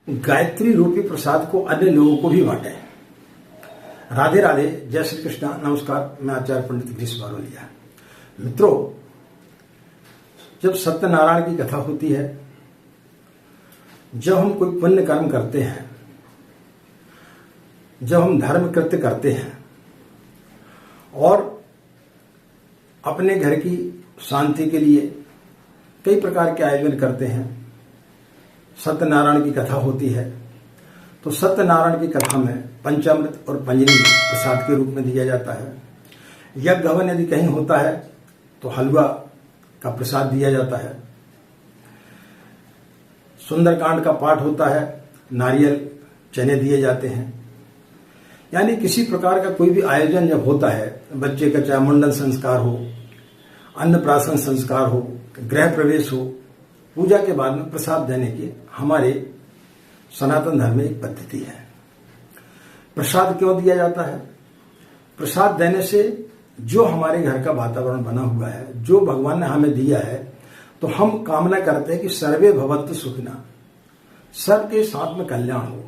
गायत्री रूपी प्रसाद को अन्य लोगों को भी बांटें। राधे राधे, जय श्री कृष्ण, नमस्कार। मैं आचार्य पंडित गिरीश बारोलिया। मित्रों, जब सत्यनारायण की कथा होती है, जब हम कोई पुण्य कर्म करते हैं, जब हम धर्म कृत्य करते हैं और अपने घर की शांति के लिए कई प्रकार के आयोजन करते हैं, सत्यनारायण की कथा होती है, तो सत्यनारायण की कथा में पंचामृत और पंजनी प्रसाद के रूप में दिया जाता है। यज्ञ हवन यदि कहीं होता है तो हलवा का प्रसाद दिया जाता है। सुंदरकांड का पाठ होता है, नारियल चने दिए जाते हैं। यानी किसी प्रकार का कोई भी आयोजन जब होता है, बच्चे का चाहे मुंडन संस्कार हो, अन्नप्राशन संस्कार हो, गृह प्रवेश हो, पूजा के बाद में प्रसाद देने की हमारे सनातन धर्म में एक पद्धति है। प्रसाद क्यों दिया जाता है? प्रसाद देने से जो हमारे घर का वातावरण बना हुआ है, जो भगवान ने हमें दिया है, तो हम कामना करते हैं कि सर्वे भवन्तु सुखिनः, सबके साथ में कल्याण हो।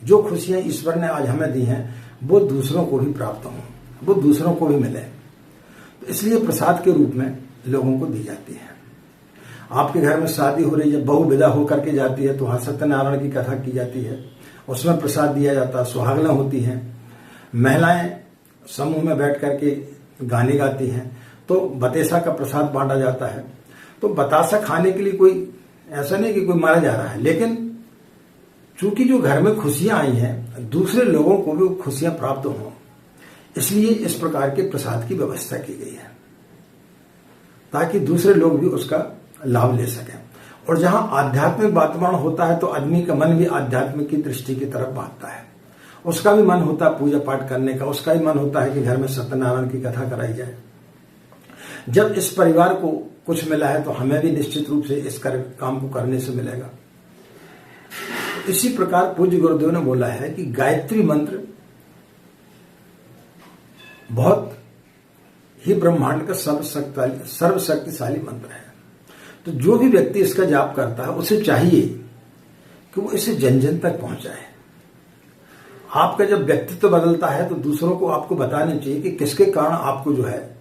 जो खुशियां ईश्वर ने आज हमें दी हैं वो दूसरों को भी प्राप्त हों, वो दूसरों को भी मिले। तो इसलिए प्रसाद के रूप में लोगों को दी जाती है। आपके घर में शादी हो रही है, जब बहू विदा होकर के जाती है तो वहां सत्यनारायण की कथा की जाती है, उसमें प्रसाद दिया जाता है। सुहागना होती हैं, महिलाएं समूह में बैठ करके गाने गाती हैं, तो बतेसा का प्रसाद बांटा जाता है। तो बतासा खाने के लिए कोई ऐसा नहीं कि कोई मारा जा रहा है, लेकिन चूंकि जो घर में खुशियां आई हैं, दूसरे लोगों को भी खुशियां प्राप्त हों, इसलिए इस प्रकार के प्रसाद की व्यवस्था की गई है, ताकि दूसरे लोग भी उसका लाभ ले सकें। और जहां आध्यात्मिक वातावरण होता है तो आदमी का मन भी आध्यात्मिक की दृष्टि की तरफ भागता है। उसका भी मन होता है पूजा पाठ करने का, उसका भी मन होता है कि घर में सत्यनारायण की कथा कराई जाए। जब इस परिवार को कुछ मिला है तो हमें भी निश्चित रूप से इस काम को करने से मिलेगा। इसी प्रकार पूज्य गुरुदेव ने बोला है कि गायत्री मंत्र बहुत ही ब्रह्मांड का सर्वशक्तिशाली मंत्र है। तो जो भी व्यक्ति इसका जाप करता है, उसे चाहिए कि वो इसे जन जन तक पहुंचाए। आपका जब व्यक्तित्व बदलता है तो दूसरों को आपको बताना चाहिए कि किसके कारण आपको जो है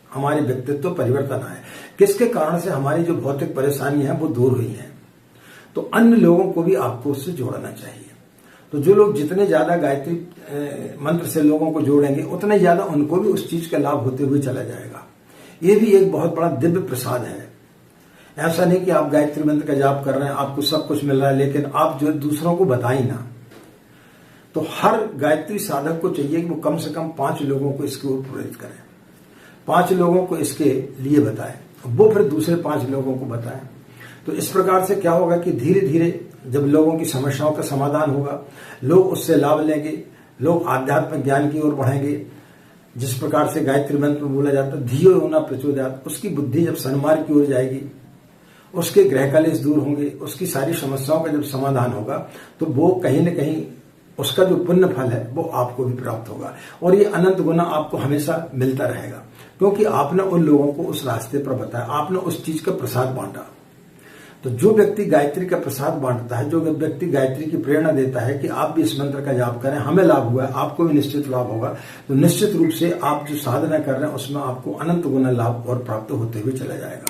हमारे व्यक्तित्व परिवर्तन आए, किसके कारण से हमारी जो भौतिक परेशानी है वो दूर हुई है। तो अन्य लोगों को भी आपको उससे जोड़ना चाहिए। तो जो लोग जितने ज्यादा गायत्री मंत्र से लोगों को जोड़ेंगे, उतने ज्यादा उनको भी उस चीज का लाभ होते हुए चला जाएगा। ये भी एक बहुत बड़ा दिव्य प्रसाद है। ऐसा नहीं कि आप गायत्री मंत्र का जाप कर रहे हैं, आपको सब कुछ मिल रहा है, लेकिन आप जो दूसरों को बताएं ना। तो हर गायत्री साधक को चाहिए कि वो कम से कम 5 लोगों को इसकी ओर प्रेरित करें, 5 लोगों को इसके लिए बताएं, वो फिर दूसरे 5 लोगों को बताएं। तो इस प्रकार से क्या होगा कि धीरे धीरे जब लोगों की समस्याओं का समाधान होगा, लोग उससे लाभ लेंगे, लोग आध्यात्मिक ज्ञान की ओर बढ़ेंगे। जिस प्रकार से गायत्री मंत्र में बोला जाता है, धियो यो न प्रचोदयात्, उसकी बुद्धि जब सन्मार्ग की ओर जाएगी, उसके ग्रह कलेश दूर होंगे, उसकी सारी समस्याओं का जब समाधान होगा, तो वो कहीं न कहीं उसका जो पुण्य फल है वो आपको भी प्राप्त होगा। और ये अनंत गुना आपको हमेशा मिलता रहेगा, क्योंकि आपने उन लोगों को उस रास्ते पर बताया, आपने उस चीज का प्रसाद बांटा। तो जो व्यक्ति गायत्री का प्रसाद बांटता है, जो व्यक्ति गायत्री की प्रेरणा देता है कि आप भी इस मंत्र का जाप करें, हमें लाभ हुआ है, आपको भी निश्चित लाभ होगा, तो निश्चित रूप से आप जो साधना कर रहे हैं उसमें आपको अनंत गुना लाभ और प्राप्त होते हुए चला जाएगा।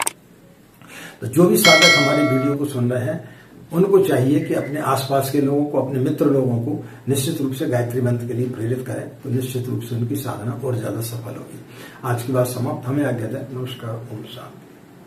तो जो भी साधक हमारे वीडियो को सुन रहे हैं, उनको चाहिए कि अपने आसपास के लोगों को, अपने मित्र लोगों को निश्चित रूप से गायत्री मंत्र के लिए प्रेरित करें, तो निश्चित रूप से उनकी साधना और ज्यादा सफल होगी। आज की बात समाप्त, हमें आज्ञा दें। नमस्कार, ओम शांति।